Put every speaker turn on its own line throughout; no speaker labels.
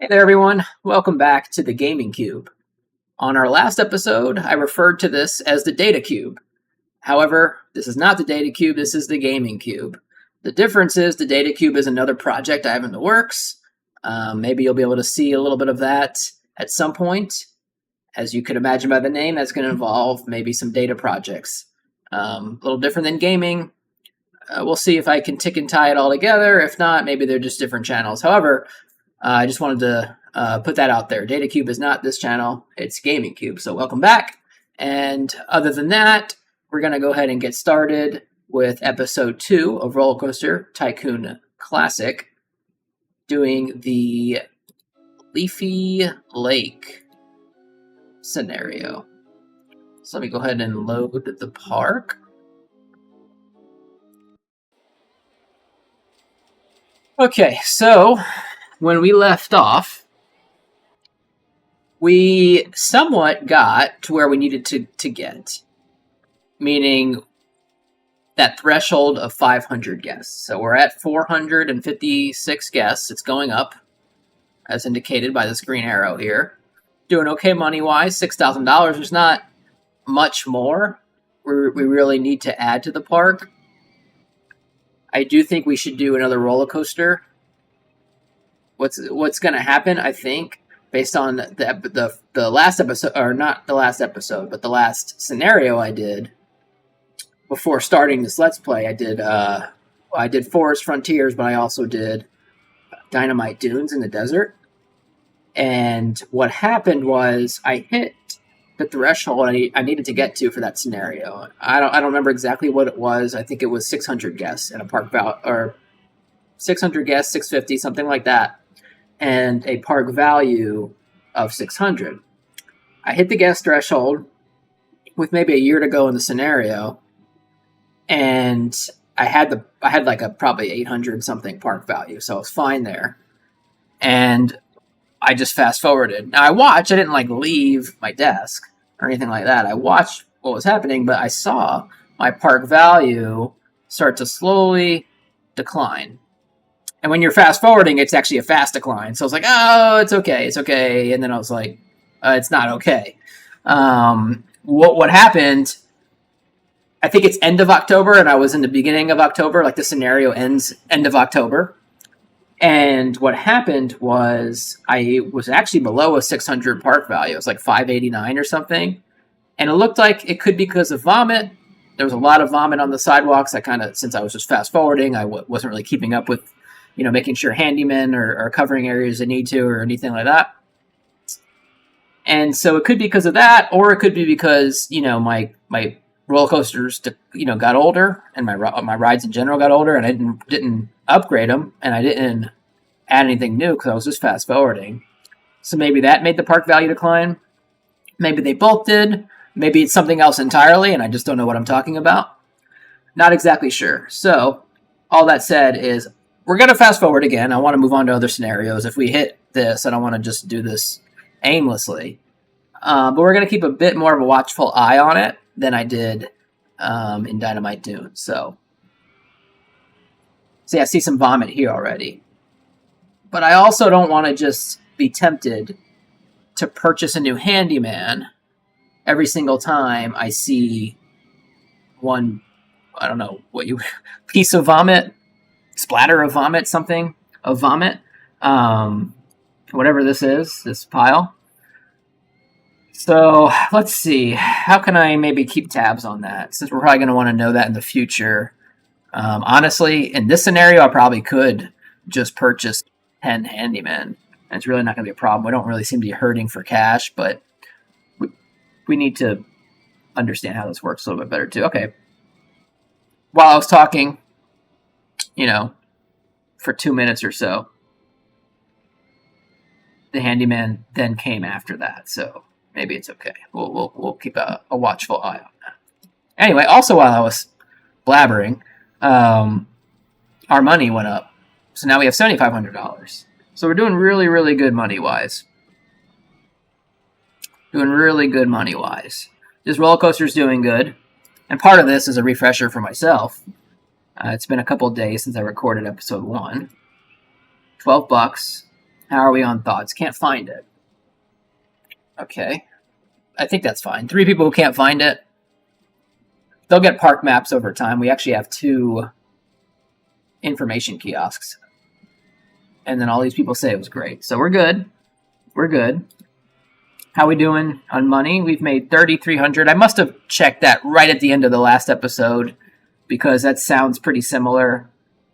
Hey there, everyone. Welcome back to the Gaming Cube. On our last episode, I referred to this as the Data Cube. However, this is not the Data Cube, this is the Gaming Cube. The difference is the Data Cube is another project I have in the works. Maybe you'll be able to see a little bit of that at some point. As you could imagine by the name, that's going to involve maybe some data projects. A little different than gaming. We'll see if I can tick and tie it all together. If not, maybe they're just different channels. However, I just wanted to put that out there. Data Cube is not this channel, it's Gaming Cube. So welcome back. And other than that, we're going to go ahead and get started with episode 2 of Rollercoaster Tycoon Classic, doing the Leafy Lake scenario. So let me go ahead and load the park. Okay, so when we left off, we somewhat got to where we needed to get, meaning that threshold of 500 guests. So we're at 456 guests. It's going up, as indicated by this green arrow here. Doing okay money-wise, $6,000. There's not much more we really need to add to the park. I do think we should do another roller coaster. What's going to happen, I think, based on the last episode, or not the last episode, but the last scenario I did before starting this Let's Play, I did Forest Frontiers, but I also did Dynamite Dunes in the desert. And what happened was I hit the threshold I needed to get to for that scenario. I don't remember exactly what it was. I think it was 600 guests in a park or 600 guests, 650, something like that, and a park value of 600. I hit the guest threshold with maybe a year to go in the scenario, and I had like a probably 800 something park value, so I was fine there. And I just fast forwarded. Now I didn't like leave my desk or anything like that. I watched what was happening, but I saw my park value start to slowly decline. And when you're fast forwarding, it's actually a fast decline. So I was like, oh, it's okay. And then I was like, it's not okay. What happened, I think it's end of October, and I was in the beginning of October, like the scenario ends end of October. And what happened was I was actually below a 600 park value. It was like 589 or something. And it looked like it could be because of vomit. There was a lot of vomit on the sidewalks. Since I was just fast forwarding, I wasn't really keeping up with, making sure handymen are covering areas they need to or anything like that. And so it could be because of that, or it could be because, my roller coasters, got older, and my rides in general got older, and I didn't upgrade them, and I didn't add anything new because I was just fast forwarding. So maybe that made the park value decline. Maybe they both did. Maybe it's something else entirely, and I just don't know what I'm talking about. Not exactly sure. So all that said is we're going to fast forward again. I want to move on to other scenarios. If we hit this, I don't want to just do this aimlessly. But we're going to keep a bit more of a watchful eye on it than I did in Dynamite Dunes. So see, I see some vomit here already. But I also don't want to just be tempted to purchase a new handyman every single time I see one, I don't know, piece of vomit, splatter of vomit, something of vomit, whatever this is, this pile. So let's see, how can I maybe keep tabs on that, since we're probably going to want to know that in the future. Honestly, in this scenario, I probably could just purchase 10 handymen, and it's really not going to be a problem. We don't really seem to be hurting for cash, but we need to understand how this works a little bit better too. Okay. While I was talking, for 2 minutes or so, the handyman then came after that, so maybe it's okay. We'll keep a watchful eye on that. Anyway, also while I was blabbering, our money went up. So now we have $7,500. So we're doing really, really good money-wise. This roller coaster is doing good. And part of this is a refresher for myself. It's been a couple of days since I recorded episode 1. $12. How are we on thoughts? Can't find it. Okay. I think that's fine. 3 people who can't find it. They'll get park maps over time. We actually have 2 information kiosks. And then all these people say it was great. So we're good. We're good. How we doing on money? We've made 3,300. I must have checked that right at the end of the last episode because that sounds pretty similar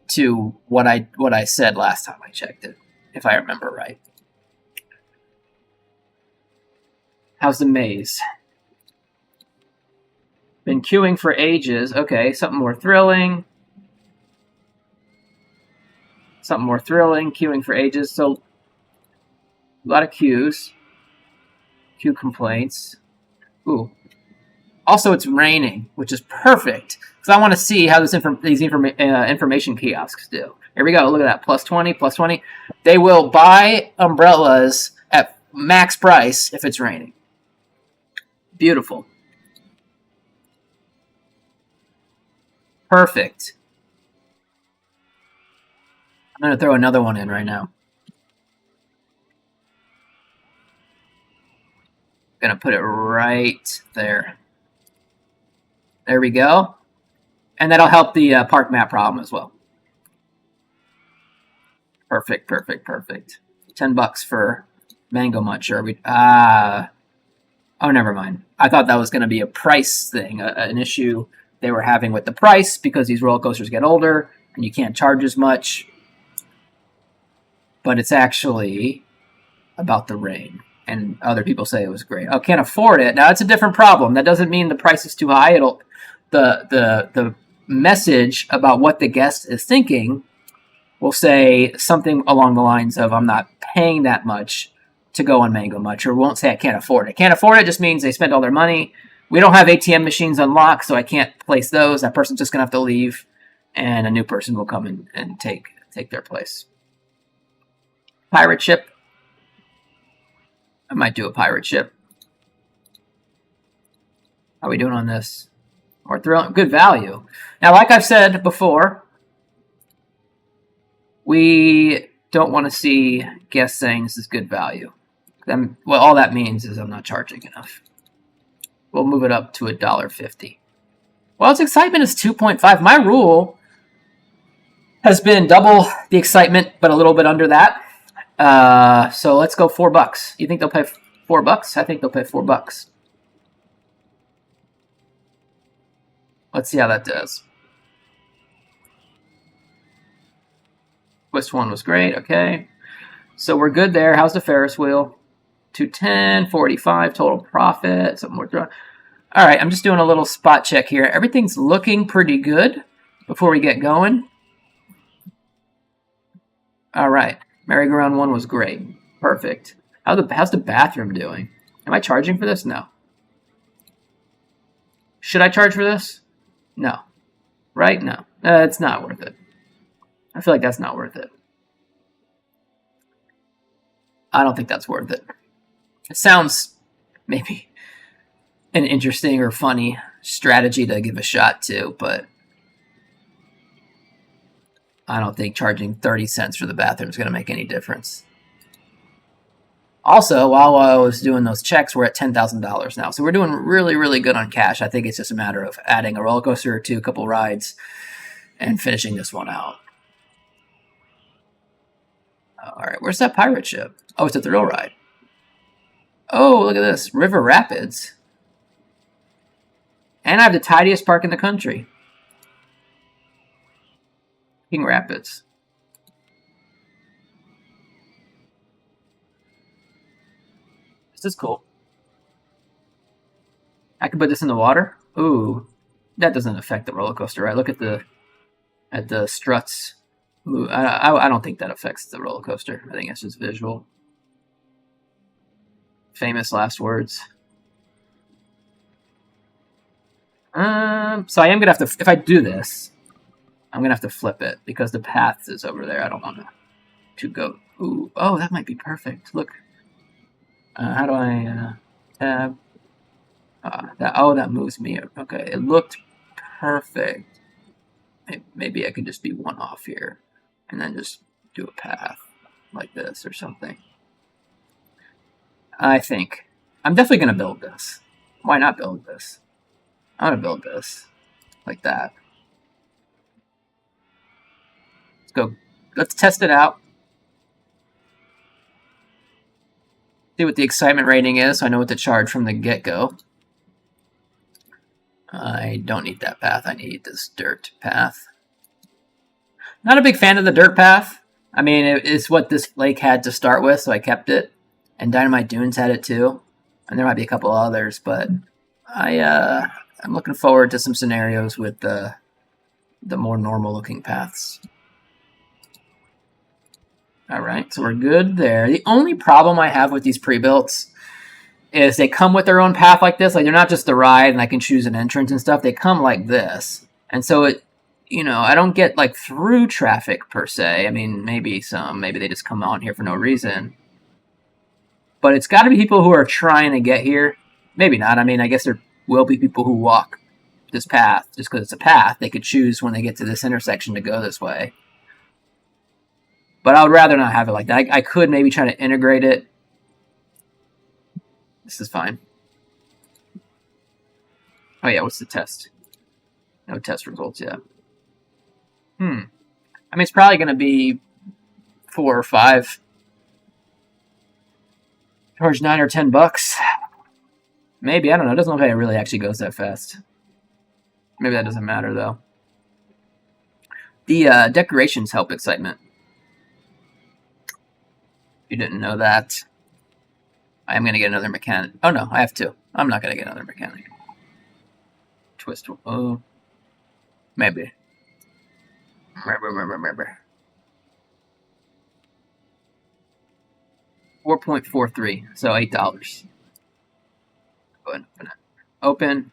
to what I said last time I checked it, if I remember right. How's the maze? Been queuing for ages. Okay, something more thrilling. Something more thrilling. Queuing for ages. So, a lot of queues. Queue complaints. Ooh. Also, it's raining, which is perfect. Because I want to see how these information kiosks do. Here we go. Look at that. Plus 20, plus 20. They will buy umbrellas at max price if it's raining. Beautiful. Perfect. I'm going to throw another one in right now. Going to put it right there. There we go. And that'll help the park map problem as well. Perfect, perfect, perfect. $10 for Mango Munch. Are we? Oh, never mind. I thought that was going to be a price thing, an issue they were having with the price because these roller coasters get older and you can't charge as much. But it's actually about the rain. And other people say it was great. Oh, can't afford it. Now, it's a different problem. That doesn't mean the price is too high. The message about what the guest is thinking will say something along the lines of, I'm not paying that much to go on Mango Much, or won't say I can't afford it. Can't afford it just means they spent all their money. We don't have ATM machines unlocked, so I can't place those. That person's just going to have to leave, and a new person will come in and take their place. Pirate ship. I might do a pirate ship. How are we doing on this? Or good value. Now, like I've said before, we don't want to see guests saying this is good value. Well, all that means is I'm not charging enough. We'll move it up to $1.50. Well, its excitement is 2.5. My rule has been double the excitement, but a little bit under that. So let's go $4. You think they'll pay $4? I think they'll pay $4. Let's see how that does. Twist 1 was great. Okay. So we're good there. How's the Ferris wheel? 210, 45 total profit. Something more. All right. I'm just doing a little spot check here. Everything's looking pretty good before we get going. All right. Merry-go-round 1 was great. Perfect. How's the bathroom doing? Am I charging for this? No. Should I charge for this? No. Right? No. It's not worth it. I feel like that's not worth it. I don't think that's worth it. It sounds maybe an interesting or funny strategy to give a shot to, but I don't think charging 30 cents for the bathroom is going to make any difference. Also, while I was doing those checks, we're at $10,000 now. So we're doing really, really good on cash. I think it's just a matter of adding a roller coaster or two, a couple rides, and finishing this one out. All right, where's that pirate ship? Oh, it's a thrill ride. Oh, look at this. River Rapids. And I have the tidiest park in the country. King Rapids. This is cool. I can put this in the water. Ooh, that doesn't affect the roller coaster, right? Look at the struts. Ooh, I don't think that affects the roller coaster. I think it's just visual. Famous last words. So I am gonna have to. If I do this, I'm gonna have to flip it because the path is over there. I don't want to go. Ooh, oh, that might be perfect. Look. How do I tab? That moves me. Okay, it looked perfect. Maybe I could just be one off here, and then just do a path. like this or something. I think I'm definitely going to build this. Why not build this? I'm going to build this like that. Let's go. Let's test it out. See what the excitement rating is so I know what to charge from the get-go. I don't need that path. I need this dirt path. Not a big fan of the dirt path. I mean, it's what this lake had to start with, so I kept it. And Dynamite Dunes had it too. And there might be a couple others, but I'm looking forward to some scenarios with the more normal-looking paths. All right, so we're good there. The only problem I have with these pre-builts is they come with their own path like this. Like, they're not just the ride and I can choose an entrance and stuff. They come like this. And so it, you know, I don't get like through traffic per se. I mean, maybe they just come out here for no reason. But it's got to be people who are trying to get here. Maybe not. I mean, I guess there will be people who walk this path just because it's a path. They could choose when they get to this intersection to go this way. But I would rather not have it like that. I could maybe try to integrate it. This is fine. Oh yeah, what's the test? No test results yet. I mean, it's probably going to be 4 or 5. Charge $9 or $10. Maybe, I don't know. It doesn't look like it really actually goes that fast. Maybe that doesn't matter though. The decorations help excitement. You didn't know that. I am going to get another mechanic. Oh no, I have 2. I'm not going to get another mechanic. Twist. Oh. Maybe. 4.43, so $8. Go ahead and open it. Open.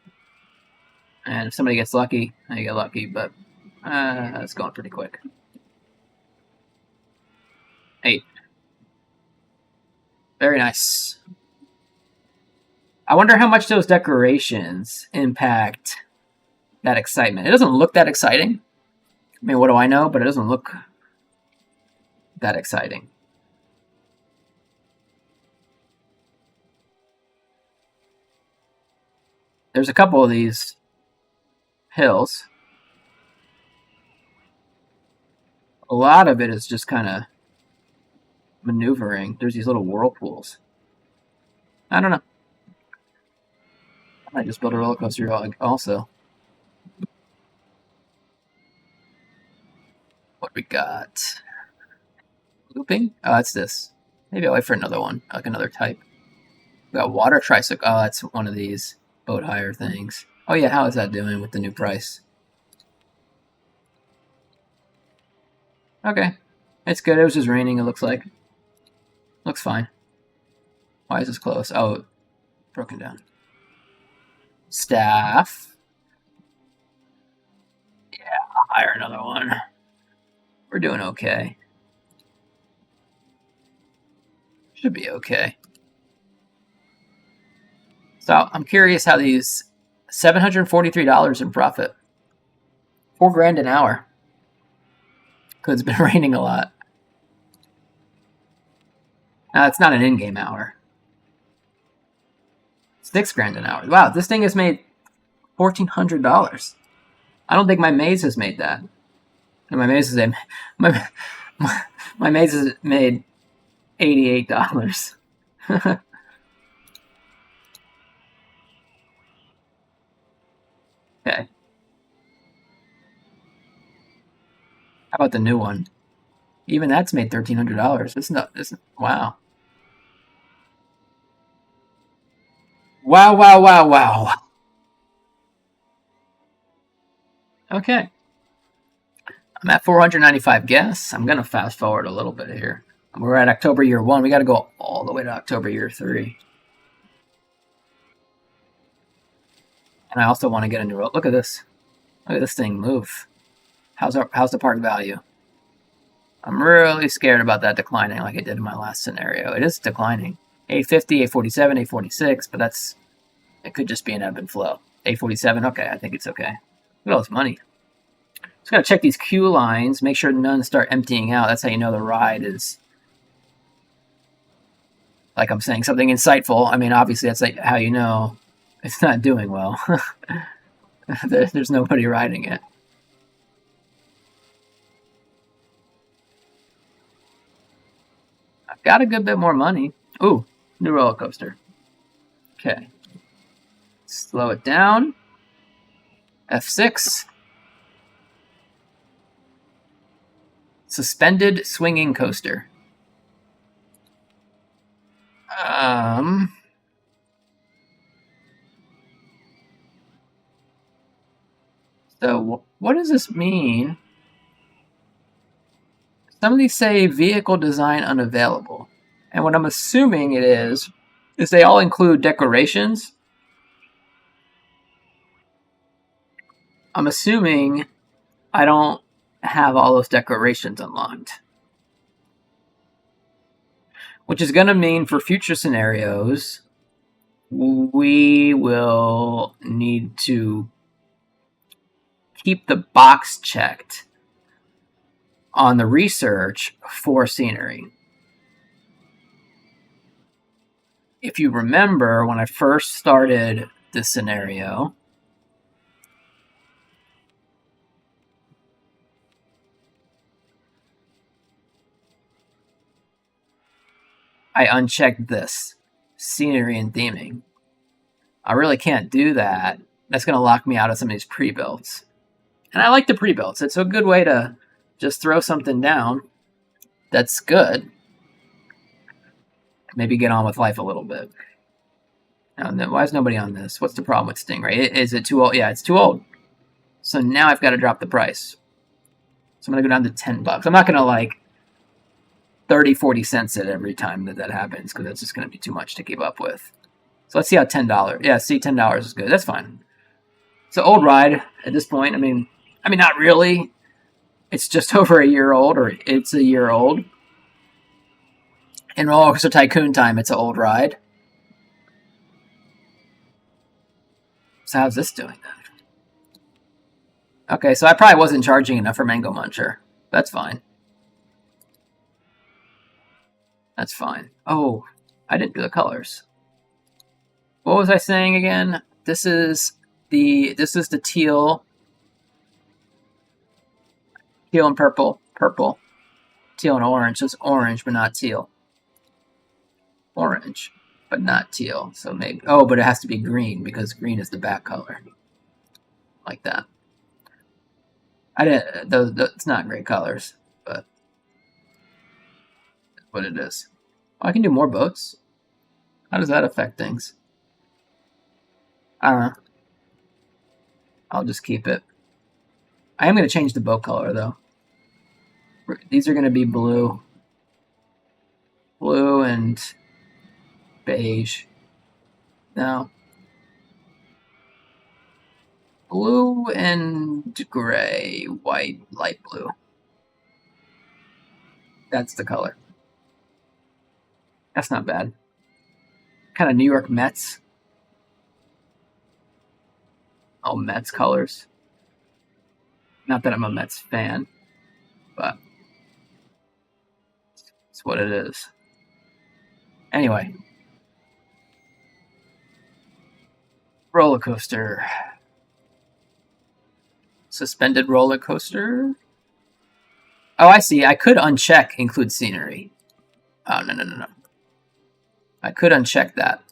And if somebody gets lucky, I get lucky, but it's going pretty quick. 8. Very nice. I wonder how much those decorations impact that excitement. It doesn't look that exciting. I mean, what do I know? But it doesn't look that exciting. There's a couple of these hills. A lot of it is just kind of maneuvering. There's these little whirlpools. I don't know. I might just build a roller coaster also. What we got? Looping? Oh, that's this. Maybe I'll wait for another one, like another type. We got water tricycle. Oh, that's one of these boat hire things. Oh yeah, how is that doing with the new price? Okay. It's good. It was just raining, it looks like. Looks fine. Why is this close? Oh, broken down. Staff. Yeah, I'll hire another one. We're doing okay. Should be okay. So I'm curious how these $743 in profit. $4,000 an hour. Because it's been raining a lot. Now, it's not an in-game hour. $6,000 an hour. Wow, this thing has made $1,400. I don't think my maze has made that. And my maze has my maze has made $88. Okay. How about the new one? Even that's made $1,300. It's wow. Wow. Okay. I'm at 495 guests. I'm going to fast forward a little bit here. We're at October year 1. We got to go all the way to October year 3. And I also want to get a new road. Look at this. Look at this thing move. How's the park value? I'm really scared about that declining like it did in my last scenario. It is declining. 850, 847, 846, but it could just be an ebb and flow. 847, okay, I think it's okay. Look at all this money. Just gotta check these queue lines, make sure none start emptying out. That's how you know the ride is like I'm saying something insightful. I mean, obviously that's like how you know it's not doing well. There's nobody riding it. I've got a good bit more money. Ooh, new roller coaster. Okay. Slow it down. F6. Suspended swinging coaster. So what does this mean? Some of these say vehicle design unavailable. And what I'm assuming it is they all include decorations. I'm assuming I don't have all those decorations unlocked. Which is going to mean for future scenarios, we will need to keep the box checked on the research for scenery. If you remember, when I first started this scenario, I unchecked this, scenery and theming. I really can't do that. That's going to lock me out of some of these pre-builds. And I like the pre-builds. It's a good way to just throw something down that's good. Maybe get on with life a little bit. Now, why is nobody on this? What's the problem with Stingray? Is it too old? Yeah, it's too old. So now I've got to drop the price. So I'm going to go down to $10. I'm not going to like 30, 40 cents it every time that happens, because that's just going to be too much to keep up with. So let's see how $10. Yeah, see, $10 is good. That's fine. It's an old ride at this point. I mean, not really. It's just over a year old, or it's a year old. In Rollercoaster Tycoon time, it's an old ride. So how's this doing then? Okay, so I probably wasn't charging enough for Mango Muncher. That's fine. That's fine. Oh, I didn't do the colors. What was I saying again? This is the teal. Teal and purple. Purple. Teal and orange. It's orange, but not teal. Orange, but not teal. So maybe... Oh, but it has to be green, because green is the back color. Like that. I didn't... It's not great colors, but... that's what it is. Oh, I can do more boats. How does that affect things? I don't know. I'll just keep it. I am going to change the boat color, though. These are going to be blue. Blue and beige. No. Blue and gray, white, light blue. That's the color. That's not bad. Kind of New York Mets. Oh, Mets colors. Not that I'm a Mets fan, but it's what it is. Anyway. Roller coaster. Suspended roller coaster. Oh, I see. I could uncheck include scenery. Oh, no. I could uncheck that.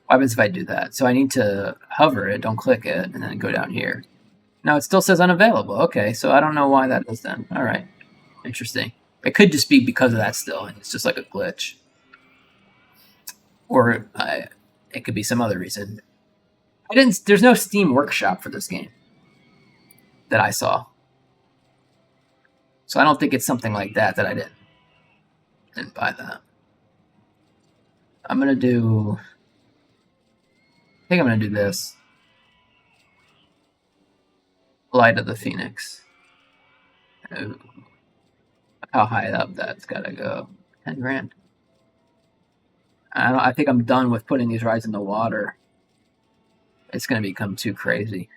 What happens if I do that? So I need to hover it, don't click it, and then go down here. No, it still says unavailable. Okay, so I don't know why that is then. All right. Interesting. It could just be because of that still, and it's just like a glitch. Or it could be some other reason. There's no Steam Workshop for this game that I saw. So I don't think it's something like that I didn't buy that. I'm going to do... I think I'm going to do this. Light of the Phoenix. Ooh. How high up that's got to go. 10 grand. I think I'm done with putting these rides in the water. It's going to become too crazy.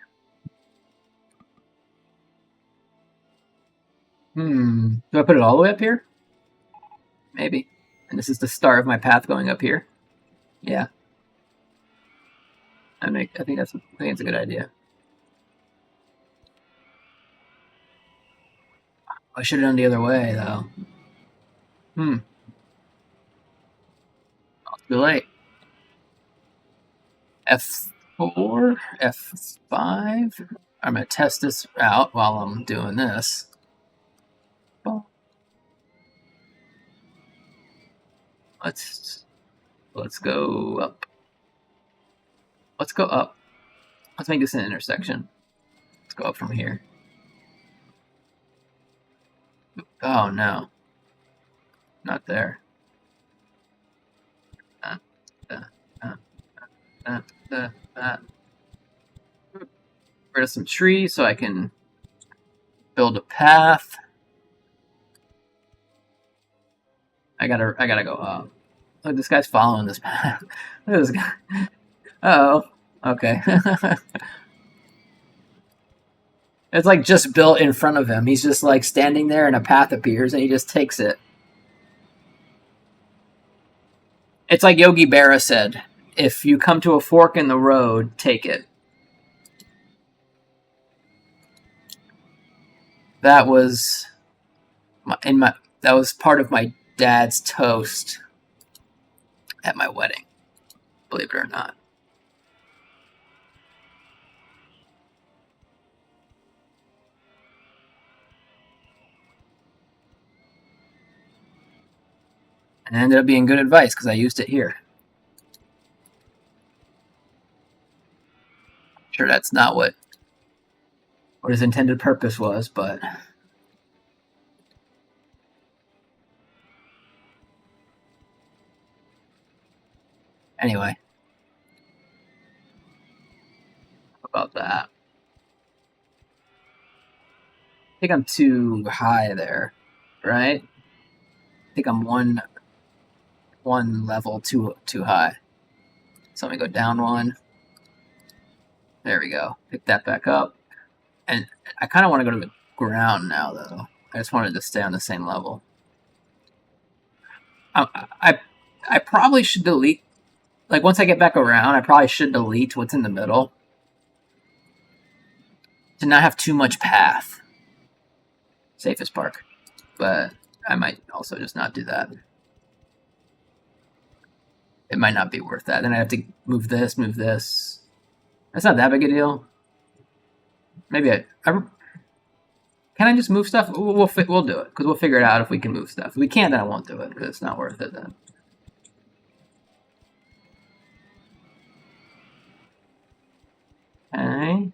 Do I put it all the way up here? Maybe. And this is the start of my path going up here. Yeah. I think it's a good idea. I should have done the other way though. Too late. F4, F5. I'm gonna test this out while I'm doing this. Let's go up. Let's go up. Let's make this an intersection. Let's go up from here. Oh no. Not there. Rid of some trees so I can build a path. I gotta go up. Look, this guy's following this path. Look at this guy. Oh, okay. It's like just built in front of him. He's just like standing there and a path appears and he just takes it. It's like Yogi Berra said, if you come to a fork in the road, take it. That was that was part of my dad's toast at my wedding, believe it or not. And it ended up being good advice because I used it here. Sure, that's not what his intended purpose was, but anyway, about that. I think I'm too high there, right? I think I'm one level too high. So let me go down one. There we go. Pick that back up. And I kind of want to go to the ground now, though. I just wanted to stay on the same level. I probably should delete. Like, once I get back around, I probably should delete what's in the middle. To not have too much path. Safest park. But I might also just not do that. It might not be worth that. Then I have to move this, move this. That's not that big a deal. Maybe can I just move stuff? We'll do it because we'll figure it out if we can move stuff. If we can't, then I won't do it because it's not worth it then. Okay.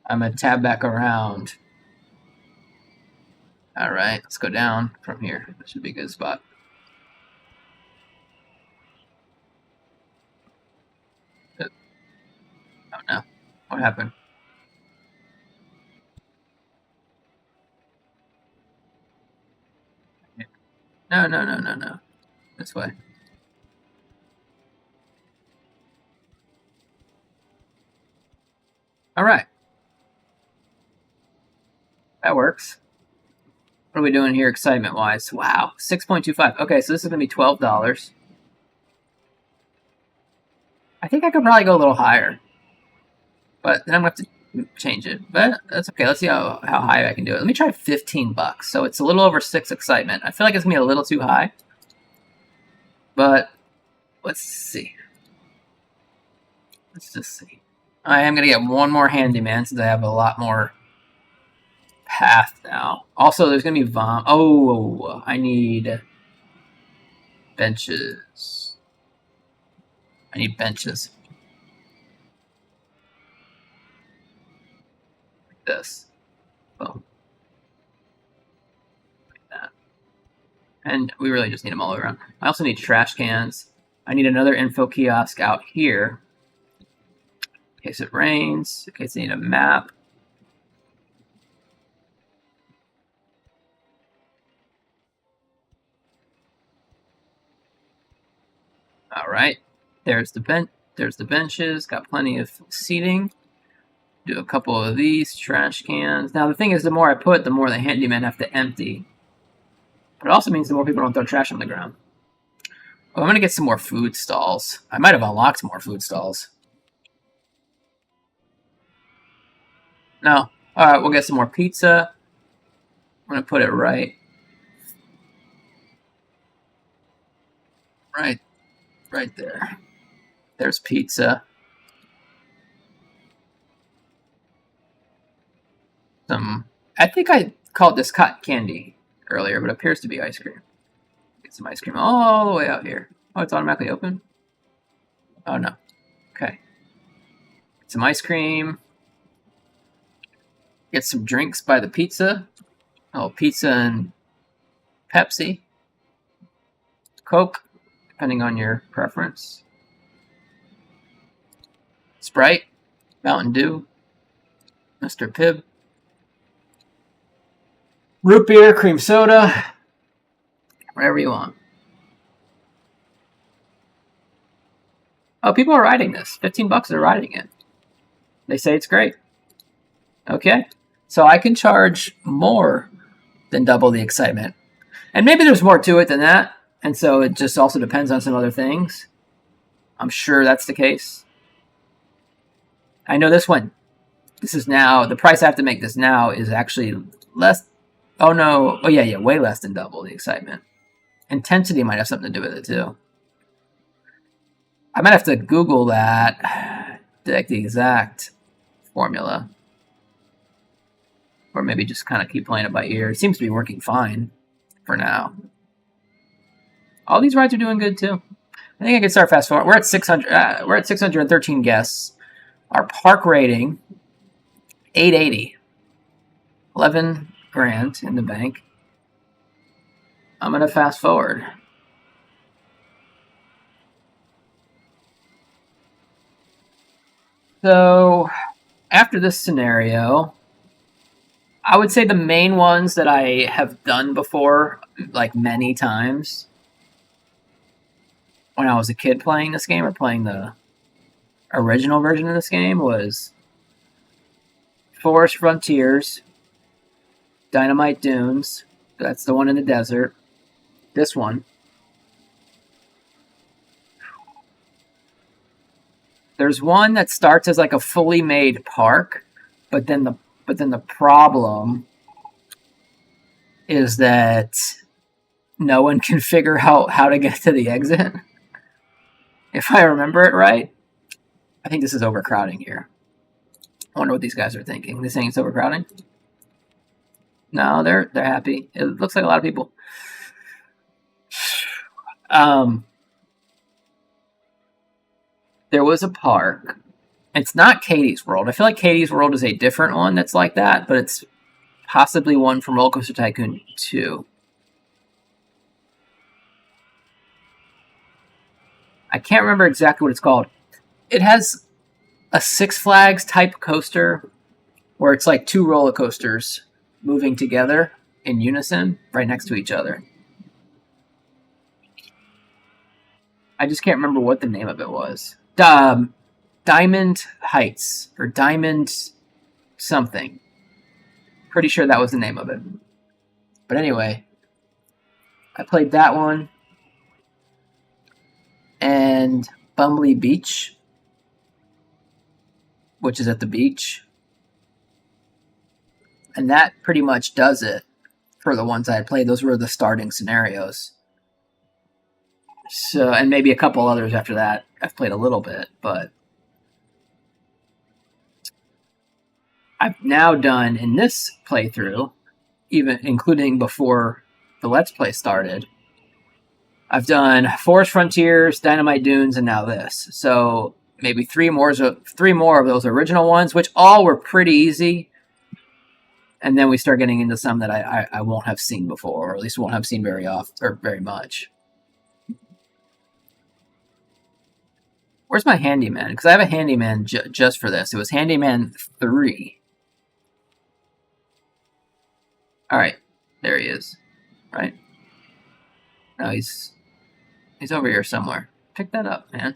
I'm going to tab back around. All right, let's go down from here. That should be a good spot. Oh no, what happened? No. This way. All right. That works. What are we doing here excitement-wise? Wow, 6.25. Okay, so this is going to be $12. I think I could probably go a little higher. But then I'm going to have to change it. But that's okay. Let's see how high I can do it. Let me try $15. So it's a little over 6 excitement. I feel like it's going to be a little too high. But let's see. Let's just see. I am going to get one more handyman since I have a lot more path now. Also, there's going to be Oh, I need benches. I need benches. Like this. Boom. Like that. And we really just need them all around. I also need trash cans. I need another info kiosk out here. In case it rains. In case I need a map. right. There's the bench. There's the benches. Got plenty of seating. Do a couple of these trash cans. Now the thing is, the more I put, the more the handyman have to empty. But it also means the more people don't throw trash on the ground. Oh, I'm gonna get some more food stalls. I might have unlocked more food stalls. No. All right, we'll get some more pizza. I'm gonna put it right there. There's pizza. I think I called this cotton candy earlier, but it appears to be ice cream. Get some ice cream all the way out here. Oh, it's automatically open? Oh, no. Okay. Get some ice cream. Get some drinks by the pizza. Oh, pizza and Pepsi. Coke, depending on your preference. Sprite. Mountain Dew. Mr. Pibb. Root beer, cream soda. Whatever you want. Oh, people are riding this. $15 they're riding it. They say it's great. Okay. So I can charge more than double the excitement. And maybe there's more to it than that. And so it just also depends on some other things. I'm sure that's the case. I know this one. This is now, the price I have to make this now is actually less. Oh, no. Oh, yeah, way less than double the excitement. Intensity might have something to do with it, too. I might have to Google that, like the exact formula. Or maybe just kind of keep playing it by ear. It seems to be working fine for now. All these rides are doing good, too. I think I can start fast forward. We're at 600. We're at 613 guests. Our park rating, 880. 11 grand in the bank. I'm going to fast forward. So, after this scenario, I would say the main ones that I have done before, like many times, when I was a kid playing this game or playing the original version of this game, was Forest Frontiers, Dynamite Dunes. That's the one in the desert. This one. There's one that starts as like a fully made park, but then the problem is that no one can figure out how to get to the exit. If I remember it right, I think this is overcrowding here. I wonder what these guys are thinking. They saying it's overcrowding? No, they're happy. It looks like a lot of people. There was a park. It's not Katie's World. I feel like Katie's World is a different one that's like that, but it's possibly one from Rollercoaster Tycoon 2. I can't remember exactly what it's called. It has a Six Flags type coaster where it's like two roller coasters moving together in unison right next to each other. I just can't remember what the name of it was. Diamond Heights or Diamond something. Pretty sure that was the name of it. But anyway, I played that one. And Bumbley Beach, which is at the beach. And that pretty much does it for the ones I had played. Those were the starting scenarios. So, and maybe a couple others after that. I've played a little bit, but I've now done in this playthrough, even including before the Let's Play started, I've done Forest Frontiers, Dynamite Dunes, and now this. So maybe three more of those original ones, which all were pretty easy. And then we start getting into some that I won't have seen before, or at least won't have seen very often or very much. Where's my handyman? Because I have a handyman just for this. It was Handyman 3. All right, there he is. Right? No, he's over here somewhere. pick that up, man.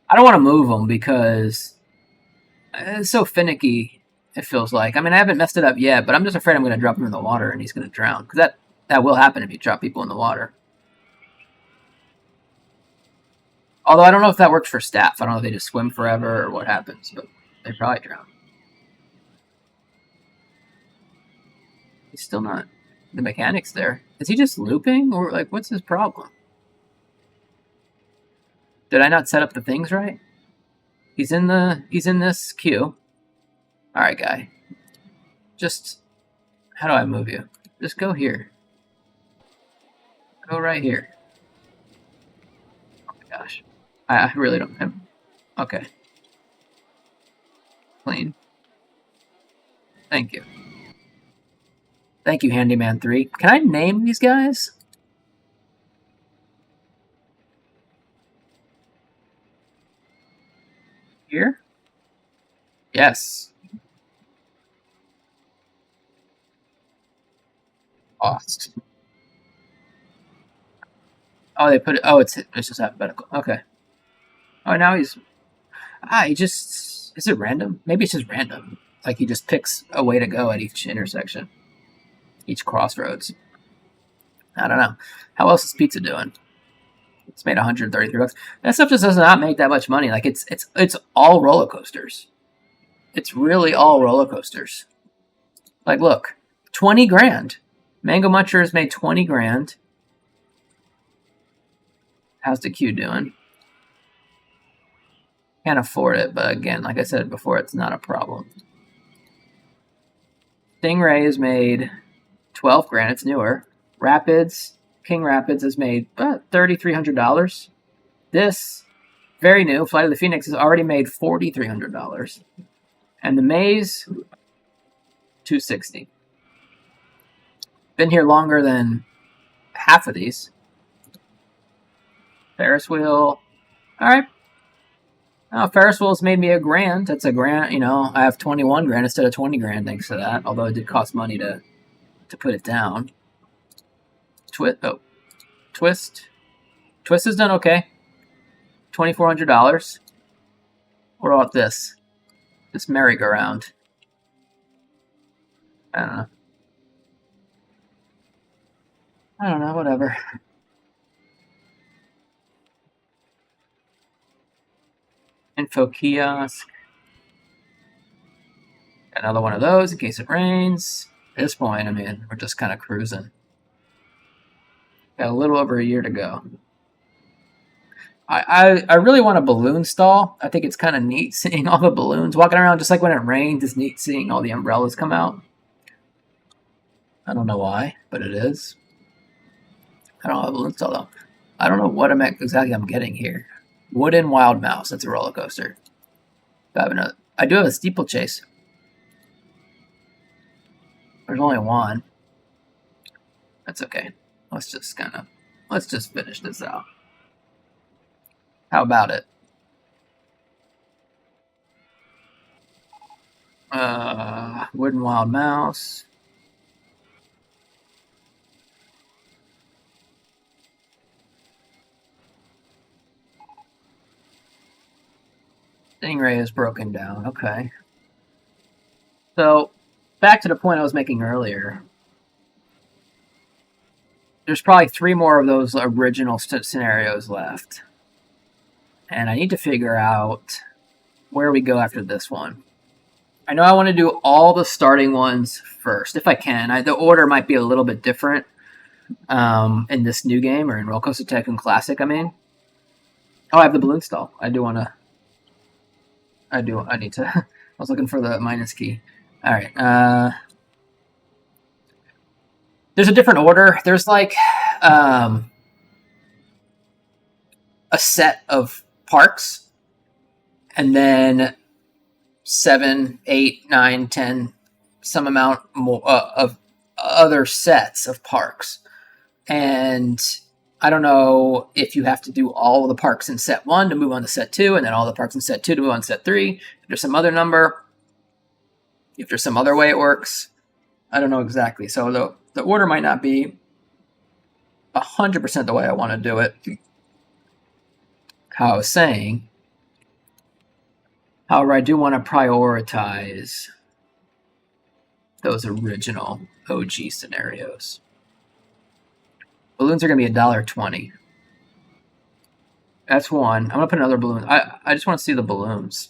I don't want to move them because it's so finicky. It feels like. I mean, I haven't messed it up yet, but I'm just afraid I'm going to drop him in the water and he's going to drown. Because that will happen if you drop people in the water. Although I don't know if that works for staff. I don't know if they just swim forever or what happens, but they probably drown. He's still not. The mechanic's there. Is he just looping, or like what's his problem? Did I not set up the things right? He's in this queue. All right, guy. Just how do I move you? Just go here. Go right here. Oh my gosh. I really don't have... Okay. Clean. Thank you. Thank you, Handyman 3. Can I name these guys? Here? Yes. Lost. Oh, they put it... Oh, it's just alphabetical. Okay. Oh, now he's... he just... Is it random? Maybe it's just random. Like he just picks a way to go at each intersection. Each crossroads. I don't know. How else is pizza doing? It's made 133 bucks. That stuff just does not make that much money. Like it's all roller coasters. It's really all roller coasters. Like look, 20 grand. Mango Munchers made 20 grand. How's the queue doing? Can't afford it, but again, like I said before, it's not a problem. Stingray has made 12 grand. It's newer. Rapids, King Rapids has made $3,300. This, very new, Flight of the Phoenix has already made $4,300. And the Maze, $260. Been here longer than half of these. Ferris wheel, all right. Oh, Ferris wheel's made me $1 grand. That's $1 grand. You know, I have 21 grand instead of 20 grand thanks to that. Although it did cost money to put it down. Twist. Twist has done okay. $2,400. What about this? This merry-go-round. I don't know, whatever. Info kiosk. Another one of those in case it rains. At this point, I mean, we're just kind of cruising. Got a little over a year to go. I really want a balloon stall. I think it's kind of neat seeing all the balloons walking around, just like when it rains. It's neat seeing all the umbrellas come out. I don't know why, but it is. I don't have a balloon stall though. I don't know what exactly I'm getting here. Wooden Wild Mouse. That's a roller coaster. I do have a steeplechase. There's only one. That's okay. Let's just finish this out. How about it? Wooden Wild Mouse. Stingray is broken down. Okay. So, back to the point I was making earlier. There's probably 3 more of those original scenarios left. And I need to figure out where we go after this one. I know I want to do all the starting ones first, if I can. The order might be a little bit different in this new game, or in Rollercoaster Tycoon Classic, I mean. Oh, I have the balloon stall. I need to... I was looking for the minus key. All right. There's a different order. There's like a set of parks, and then 7, 8, 9, 10, some amount more of other sets of parks. And I don't know if you have to do all of the parks in set 1 to move on to set 2, and then all the parks in set 2 to move on to set 3. If there's some other number, if there's some other way it works, I don't know exactly. So the order might not be 100% the way I want to do it. How I was saying, however, I do want to prioritize those original OG scenarios. Balloons are going to be $1.20. That's one. I'm going to put another balloon. I just want to see the balloons.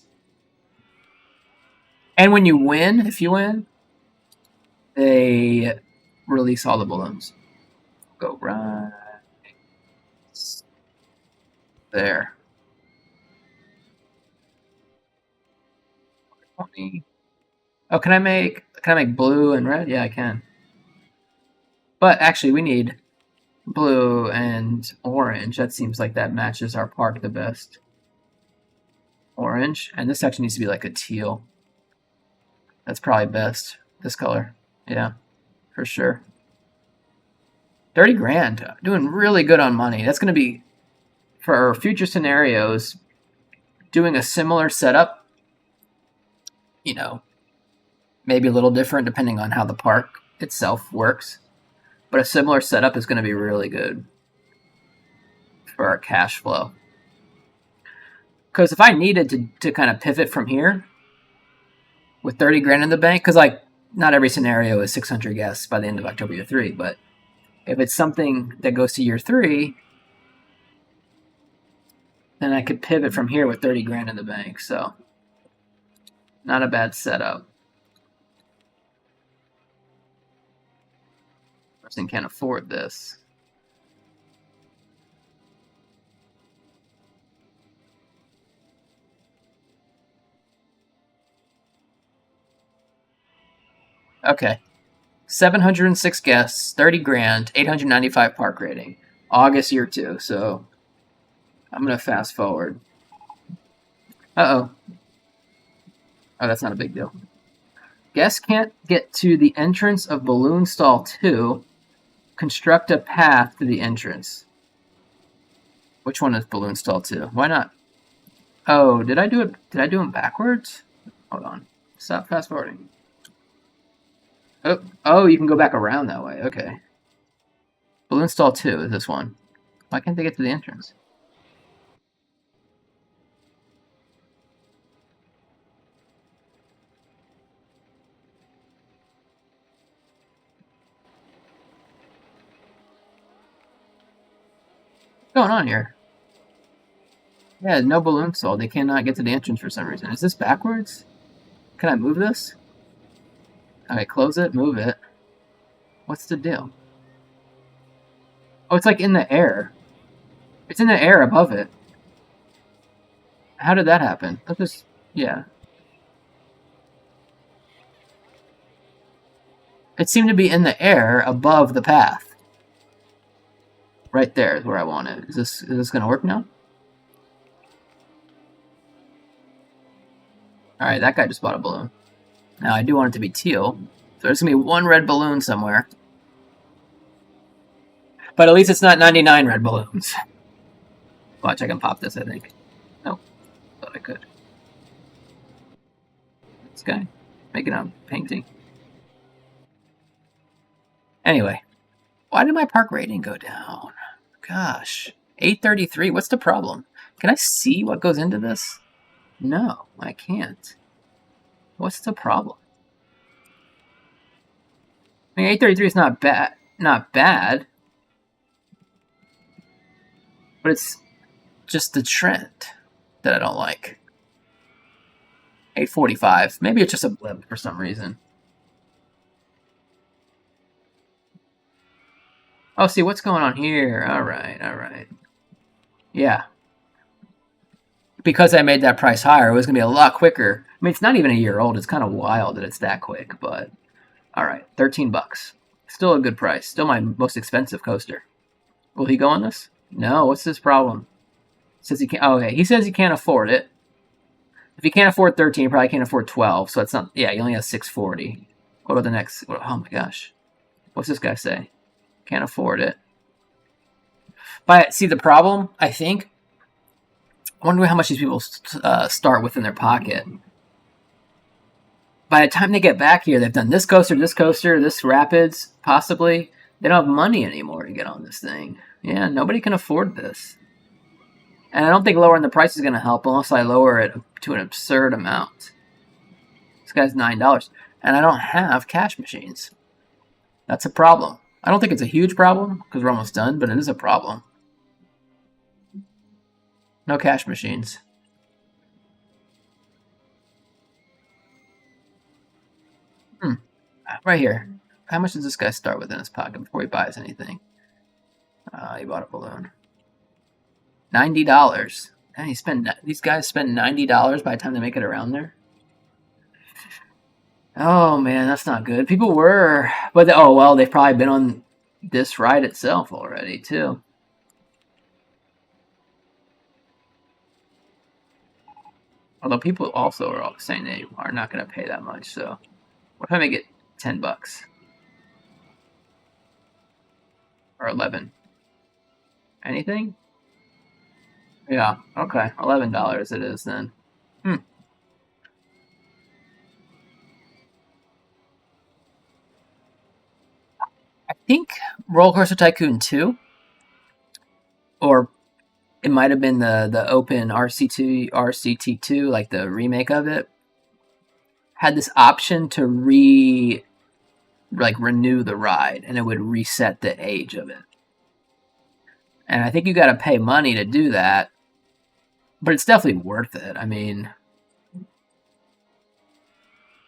And when you win, if you win, they release all the balloons. Go right there. 20. Oh, can I make blue and red? Yeah, I can. But actually, we need blue and orange. That seems like that matches our park the best. Orange, and this section needs to be like a teal. That's probably best. This color, yeah, for sure. 30 grand, doing really good on money. That's going to be for our future scenarios. Doing a similar setup, you know, maybe a little different depending on how the park itself works. But a similar setup is going to be really good for our cash flow. Because if I needed to kind of pivot from here with 30 grand in the bank, because like not every scenario is 600 guests by the end of October year 3, but if it's something that goes to year 3, then I could pivot from here with 30 grand in the bank. So not a bad setup. Person can't afford this. Okay. 706 guests, 30 grand, 895 park rating. August year 2, so I'm going to fast forward. Uh-oh. Oh, that's not a big deal. Guests can't get to the entrance of Balloon Stall 2. Construct a path to the entrance. Which one is Balloon Stall 2? Why not? Oh, did I do it? Did I do them backwards? Hold on. Stop fast forwarding. Oh, you can go back around that way. Okay. Balloon Stall 2 is this one. Why can't they get to the entrance? What's going on here? Yeah, no balloon stall. They cannot get to the entrance for some reason. Is this backwards? Can I move this? Okay, close it, move it. What's the deal? Oh, it's like in the air. It's in the air above it. How did that happen? Let's just, yeah. It seemed to be in the air above the path. Right there is where I want it. Is this gonna work now? Alright, that guy just bought a balloon. Now I do want it to be teal. So there's gonna be one red balloon somewhere. But at least it's not 99 red balloons. Watch, I can pop this, I think. Nope. Thought I could. This guy. Making a painting. Anyway. Why did my park rating go down? Gosh. 833. What's the problem? Can I see what goes into this? No, I can't. What's the problem? I mean, 833 is not bad. Not bad. But it's just the trend that I don't like. 845. Maybe it's just a blip for some reason. Oh, see, what's going on here? Alright. Yeah. Because I made that price higher, it was going to be a lot quicker. I mean, it's not even a year old. It's kind of wild that it's that quick, but... Alright, 13 bucks. Still a good price. Still my most expensive coaster. Will he go on this? No, what's his problem? Says he can't... Oh, okay, he says he can't afford it. If he can't afford 13, he probably can't afford 12, so it's not... Yeah, he only has 640. What about the next... Oh my gosh. What's this guy say? Can't afford it. But, see, the problem, I think... I wonder how much these people start with in their pocket. By the time they get back here, they've done this coaster, this rapids, possibly. They don't have money anymore to get on this thing. Yeah, nobody can afford this. And I don't think lowering the price is going to help unless I lower it to an absurd amount. This guy's $9. And I don't have cash machines. That's a problem. I don't think it's a huge problem because we're almost done, but it is a problem. No cash machines. Right here. How much does this guy start with in his pocket before he buys anything? He bought a balloon. $90. And these guys spend $90 by the time they make it around there. Oh man, that's not good. People were, but oh well, they've probably been on this ride itself already too. Although people also are all saying they are not going to pay that much. So, what if I make it $10 or 11? Anything? Yeah. Okay. $11 it is then. I think Rollercoaster Tycoon 2, or it might have been the open RCT2, like the remake of it, had this option to renew the ride, and it would reset the age of it. And I think you got to pay money to do that, but it's definitely worth it. I mean,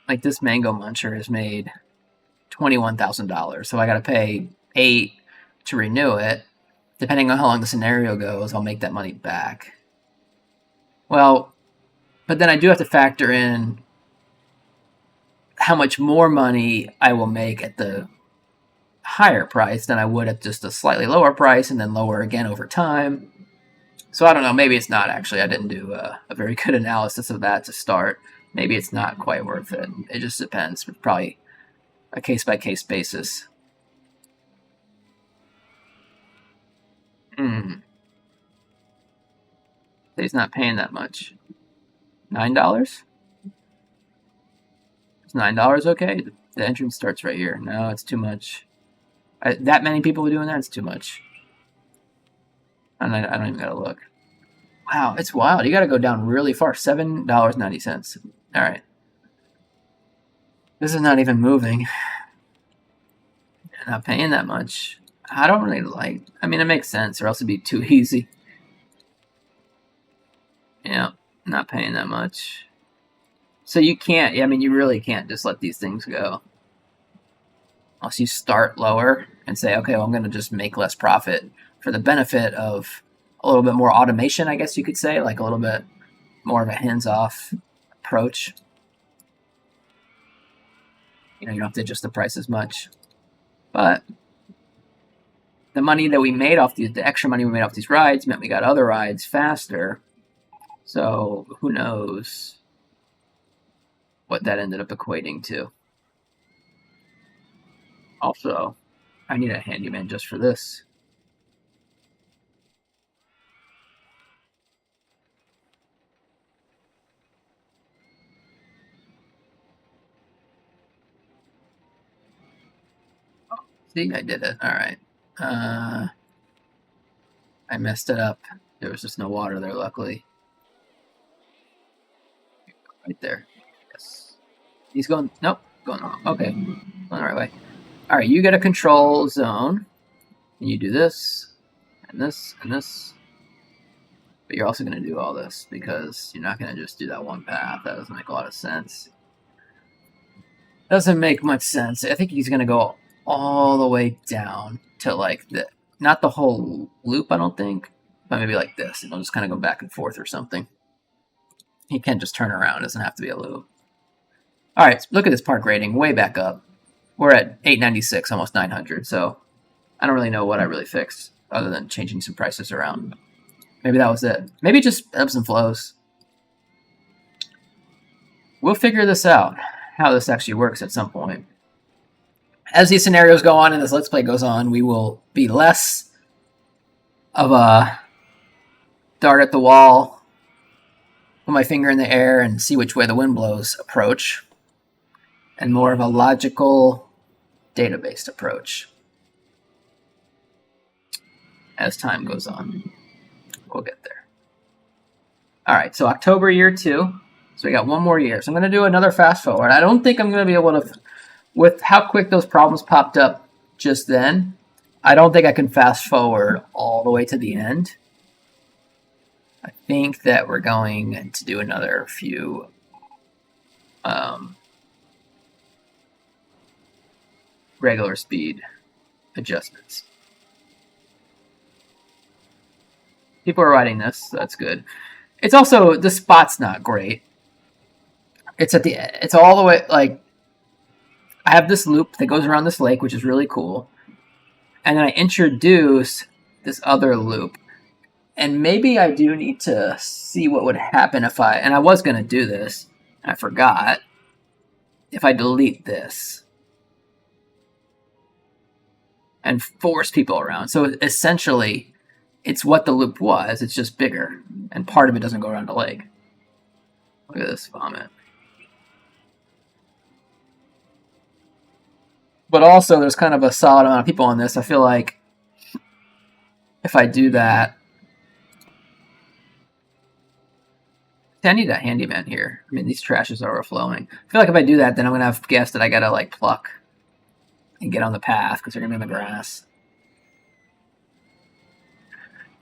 like this Mango Muncher has made $21,000, so I got to pay $8 to renew it. Depending on how long the scenario goes, I'll make that money back. Well, but then I do have to factor in how much more money I will make at the higher price than I would at just a slightly lower price, and then lower again over time. So I don't know, maybe it's not actually. I didn't do a very good analysis of that to start. Maybe it's not quite worth it. It just depends. Probably a case-by-case basis. He's not paying that much. $9? Is $9 okay? The entrance starts right here. No, it's too much. That many people doing that, it's too much. I don't even gotta look. Wow, it's wild. You gotta go down really far. $7.90. Alright. This is not even moving. Not paying that much. I don't really like... I mean, it makes sense, or else it'd be too easy. Yeah, not paying that much. So you can't... I mean, you really can't just let these things go. Unless you start lower and say, okay, well, I'm going to just make less profit for the benefit of a little bit more automation, I guess you could say. Like a little bit more of a hands-off approach. You don't have to adjust the price as much. But the money that we made off the extra money we made off these rides meant we got other rides faster. So who knows what that ended up equating to. Also, I need a handyman just for this. Oh, see, I did it. All right. I messed it up. There was just no water there, luckily. Right there. Yes. He's going... Nope. Going wrong. Okay. Going the right way. Alright, you get a control zone. And you do this. And this. And this. But you're also going to do all this. Because you're not going to just do that one path. That doesn't make a lot of sense. Doesn't make much sense. I think he's going to go all the way down to like the... Not the whole loop, I don't think. But maybe like this. And he'll just kind of go back and forth or something. He can just turn around. It doesn't have to be a loop. Alright, look at this park rating. Way back up. We're at 896, almost 900. So I don't really know what I really fixed. Other than changing some prices around. Maybe that was it. Maybe just ebbs and flows. We'll figure this out. How this actually works at some point. As these scenarios go on and this Let's Play goes on, we will be less of a dart at the wall, put my finger in the air and see which way the wind blows approach, and more of a logical, data-based approach. as time goes on. We'll get there. All right, so October year 2. So we got one more year. So I'm going to do another fast forward. I don't think I'm going to be able to, with how quick those problems popped up just then, I don't think I can fast forward all the way to the end. I think that we're going to do another few regular speed adjustments. People are writing this, so that's good. It's also, the spot's not great. It's all the way, like, I have this loop that goes around this lake, which is really cool. And then I introduce this other loop. And maybe I do need to see what would happen if and I was going to do this, and I forgot, if I delete this and force people around. So essentially, it's what the loop was, it's just bigger, and part of it doesn't go around the lake. Look at this vomit. But also, there's kind of a solid amount of people on this. I feel like if I do that, I need a handyman here. I mean, these trashes are overflowing. I feel like if I do that, then I'm going to have guests that I got to, like, pluck and get on the path because they're going to be in the grass.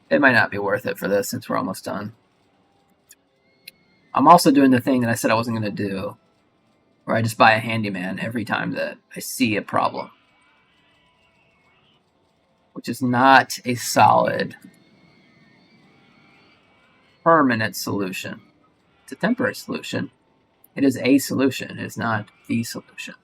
It might not be worth it for this since we're almost done. I'm also doing the thing that I said I wasn't going to do, where I just buy a handyman every time that I see a problem, which is not a solid, permanent solution. It's a temporary solution. It is a solution. It is not the solution.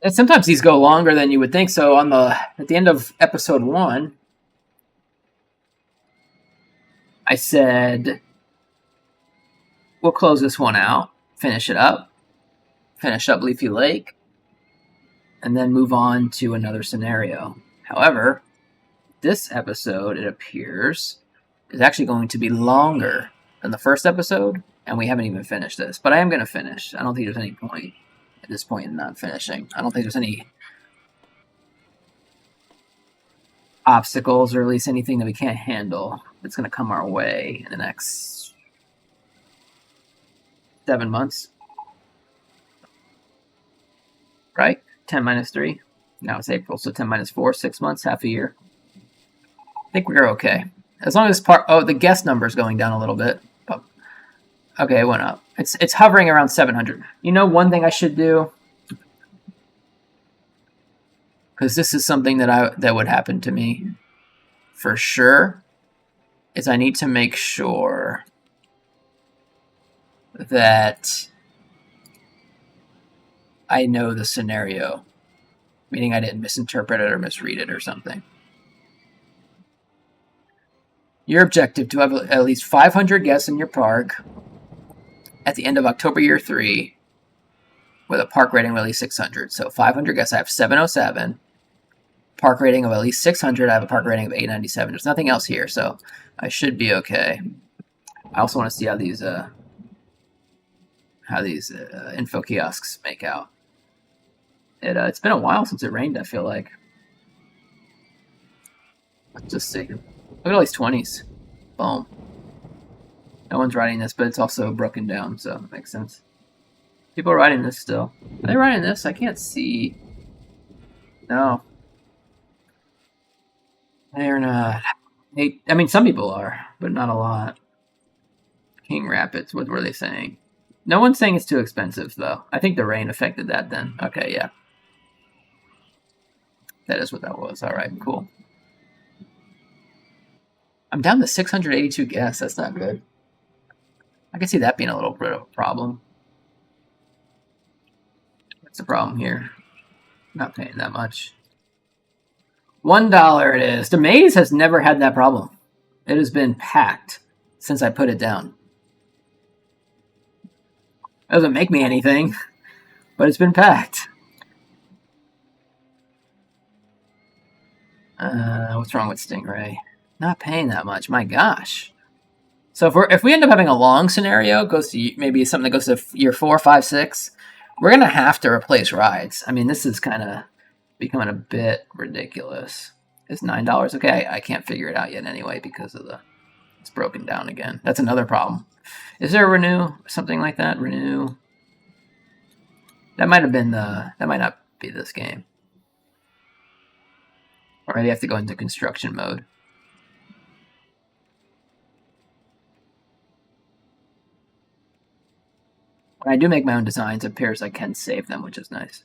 And sometimes these go longer than you would think. So at the end of episode 1, I said, we'll close this one out, finish up Leafy Lake, and then move on to another scenario. However, this episode, it appears, is actually going to be longer than the first episode, and we haven't even finished this. But I am going to finish. I don't think there's any point at this point in not finishing. I don't think there's any obstacles, or at least anything that we can't handle that's going to come our way in the next 7 months. Right? 10 minus 3. Now it's April, so 10 minus 4, 6 months, half a year. I think we're okay. As long as the guest number is going down a little bit. Okay, it went up. It's hovering around 700. You know, one thing I should do, because this is something that would happen to me for sure, is I need to make sure that I know the scenario, meaning I didn't misinterpret it or misread it or something. Your objective to have at least 500 guests in your park at the end of October year 3 with a park rating of at least 600. So 500 guests, I have 707. Park rating of at least 600, I have a park rating of 897. There's nothing else here, so I should be okay. I also want to see how these info kiosks make out. It's been a while since it rained, I feel like. Let's just see. Look at all these 20s. Boom. No one's writing this, but it's also broken down, so it makes sense. People are writing this still. Are they writing this? I can't see. No. They're not. I mean, some people are, but not a lot. King Rapids, what were they saying? No one's saying it's too expensive, though. I think the rain affected that then. Okay, yeah. That is what that was. All right, cool. I'm down to 682 guests. That's not good. I can see that being a little bit of a problem. What's the problem here? Not paying that much. $1 it is. The maze has never had that problem. It has been packed since I put it down. It doesn't make me anything, but it's been packed. What's wrong with Stingray? Not paying that much. My gosh. So if we end up having a long scenario, goes to maybe something that goes to year 4, 5, 6, we're gonna have to replace rides. I mean, this is kind of becoming a bit ridiculous. Is $9 okay? I can't figure it out yet anyway because of it's broken down again. That's another problem. Is there a renew? Something like that? Renew? That might have been that might not be this game. Or maybe I have to go into construction mode. When I do make my own designs, it appears I can save them, which is nice.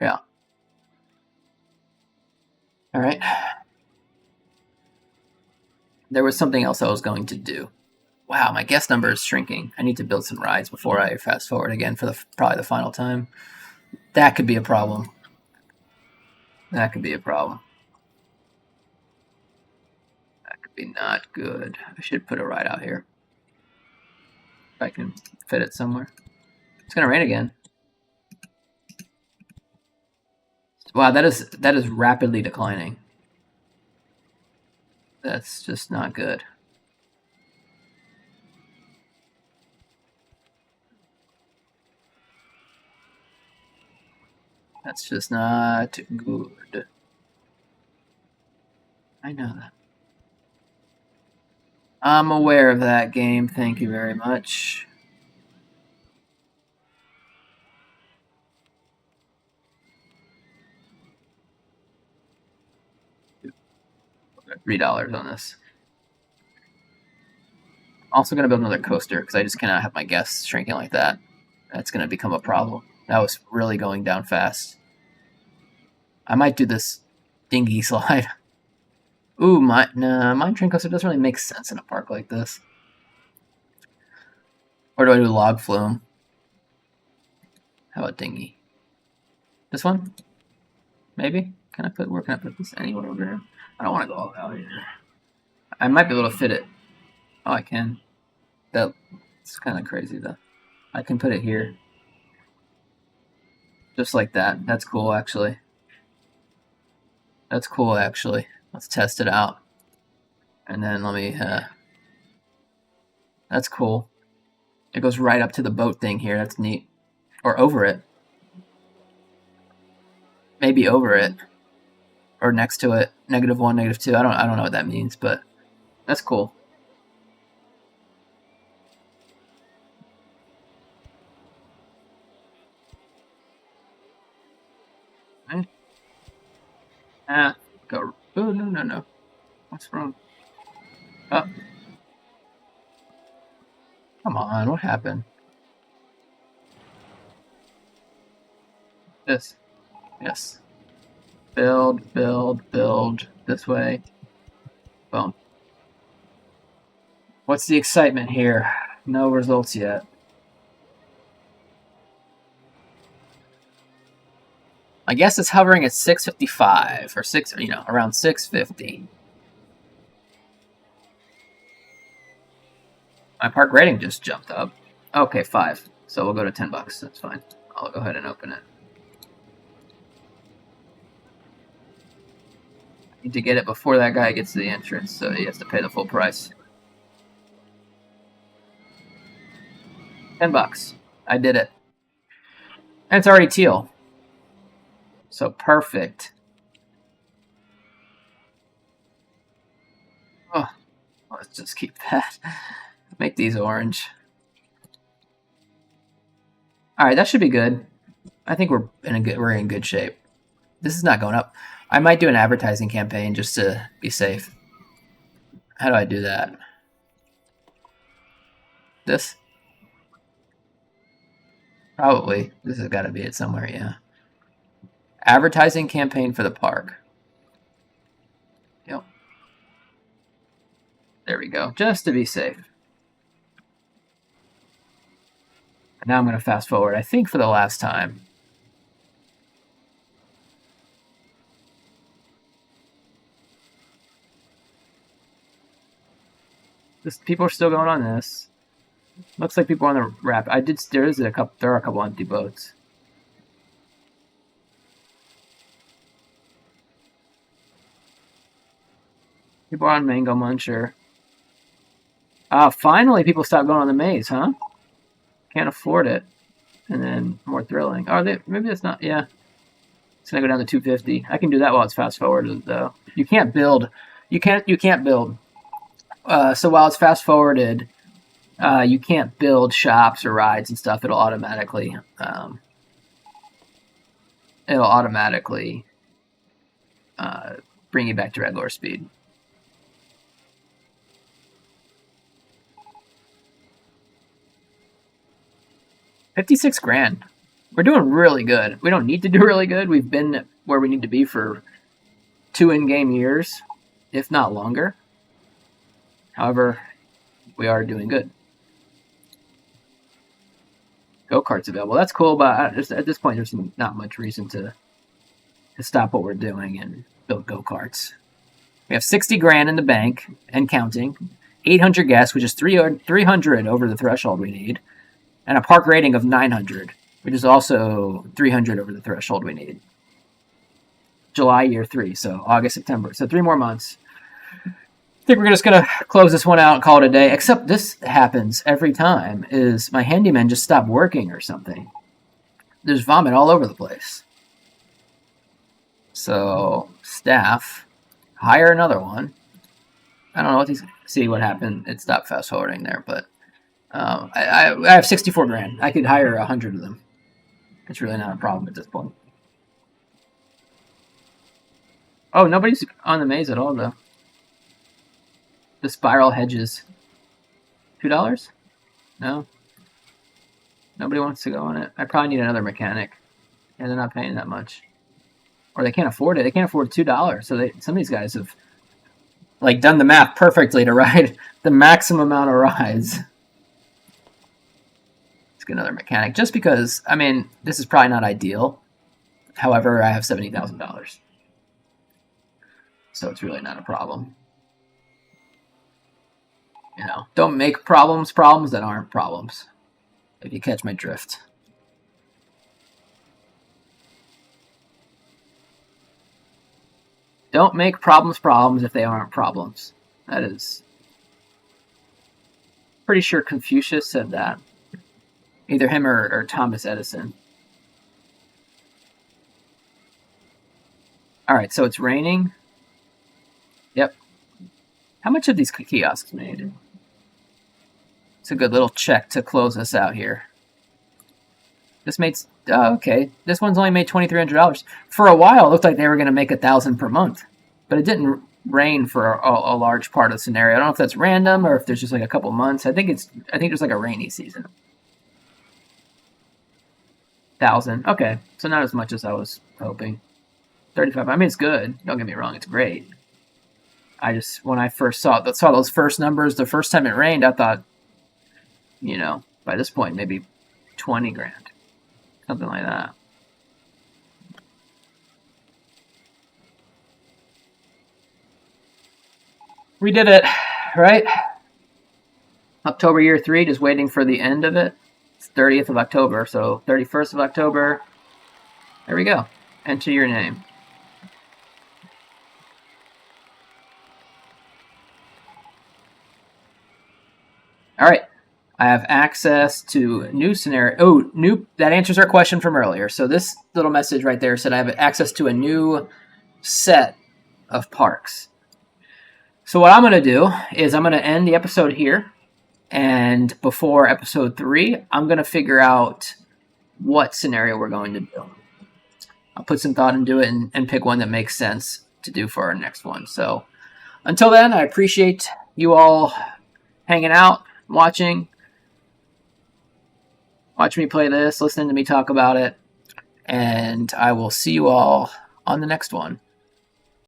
Yeah. All right. There was something else I was going to do. Wow, my guest number is shrinking. I need to build some rides before I fast forward again for probably the final time. That could be a problem. That could be a problem. That could be not good. I should put a ride out here. If I can fit it somewhere. It's gonna rain again. Wow, that is rapidly declining. That's just not good. That's just not good. I know that. I'm aware of that game. Thank you very much. $3 on this. I'm also going to build another coaster because I just cannot have my guests shrinking like that. That's going to become a problem. That was really going down fast. I might do this dinghy slide. Ooh, mine train coaster doesn't really make sense in a park like this. Or do I do log flume? How about dinghy? This one? Maybe? Where can I put this? Anywhere over here? I don't want to go all out here. I might be able to fit it. Oh, I can. That's kind of crazy though. I can put it here. Just like that. That's cool actually. That's cool actually. Let's test it out. And then let me, that's cool. It goes right up to the boat thing here. That's neat. Or over it. Maybe over it. Or next to it. -1, -2. I don't know what that means, but that's cool. Okay. Go. Oh, no. What's wrong? Oh. Come on, what happened? This. Yes. Build. This way. Boom. What's the excitement here? No results yet. I guess it's hovering at 655 or around 650. My park rating just jumped up. Okay, 5. So we'll go to $10. That's fine. I'll go ahead and open it. I need to get it before that guy gets to the entrance, so he has to pay the full price. $10. I did it. And it's already teal. So perfect. Oh, let's just keep that. Make these orange. All right, that should be good. I think we're in good shape. This is not going up. I might do an advertising campaign just to be safe. How do I do that? This? Probably. This has got to be it somewhere, yeah. Advertising campaign for the park. Yep. There we go. Just to be safe. Now I'm going to fast forward, I think for the last time. People are still going on this. Looks like people are on the wrap. There are a couple empty boats. People are on Mango Muncher. Finally, people stop going on the maze, huh? Can't afford it. And then more thrilling. Oh, maybe that's not. Yeah, it's gonna go down to 250. I can do that while it's fast forwarded though. You can't build. You can't build. So while it's fast forwarded, you can't build shops or rides and stuff. It'll automatically. Bring you back to regular speed. $56,000. We're doing really good. We don't need to do really good. We've been where we need to be for 2 in-game years, if not longer. However, we are doing good. Go-karts available. That's cool, but at this point, there's not much reason to stop what we're doing and build go-karts. We have $60,000 in the bank and counting. 800 guests, which is 300 over the threshold we need. And a park rating of 900, which is also 300 over the threshold we need. July year 3, so August, September. So 3 more months. I think we're just going to close this one out and call it a day. Except this happens every time, is my handyman just stopped working or something. There's vomit all over the place. So, staff, hire another one. I don't know what these... See what happened. It stopped fast forwarding there, but... I have $64,000. I could hire 100 of them. It's really not a problem at this point. Oh, nobody's on the maze at all, though. The spiral hedges. $2? No. Nobody wants to go on it. I probably need another mechanic. And they're not paying that much. Or they can't afford it. They can't afford $2. So some of these guys have done the math perfectly to ride the maximum amount of rides. Another mechanic, just because, I mean, this is probably not ideal. However, I have $70,000. So it's really not a problem. Don't make problems that aren't problems. If you catch my drift. Don't make problems if they aren't problems. That is... Pretty sure Confucius said that. Either him or Thomas Edison. Alright, so it's raining. Yep. How much have these kiosks made? It's a good little check to close us out here. This made... Oh, okay. This one's only made $2,300. For a while, it looked like they were going to make $1,000 per month. But it didn't rain for a large part of the scenario. I don't know if that's random or if there's just a couple months. I think there's a rainy season. 1,000. Okay, so not as much as I was hoping. 35. I mean, it's good. Don't get me wrong, it's great. I just, when I first saw those first numbers, the first time it rained, I thought, by this point, maybe $20,000, something like that. We did it, right? October year 3, just waiting for the end of it. 30th of October, so 31st of October. There we go. Enter your name. All right. I have access to new scenario. Oh, that answers our question from earlier. So this little message right there said I have access to a new set of parks. So what I'm going to do is I'm going to end the episode here. And before episode 3, I'm going to figure out what scenario we're going to do. I'll put some thought into it and pick one that makes sense to do for our next one. So until then, I appreciate you all hanging out, watching me play this, listening to me talk about it. And I will see you all on the next one.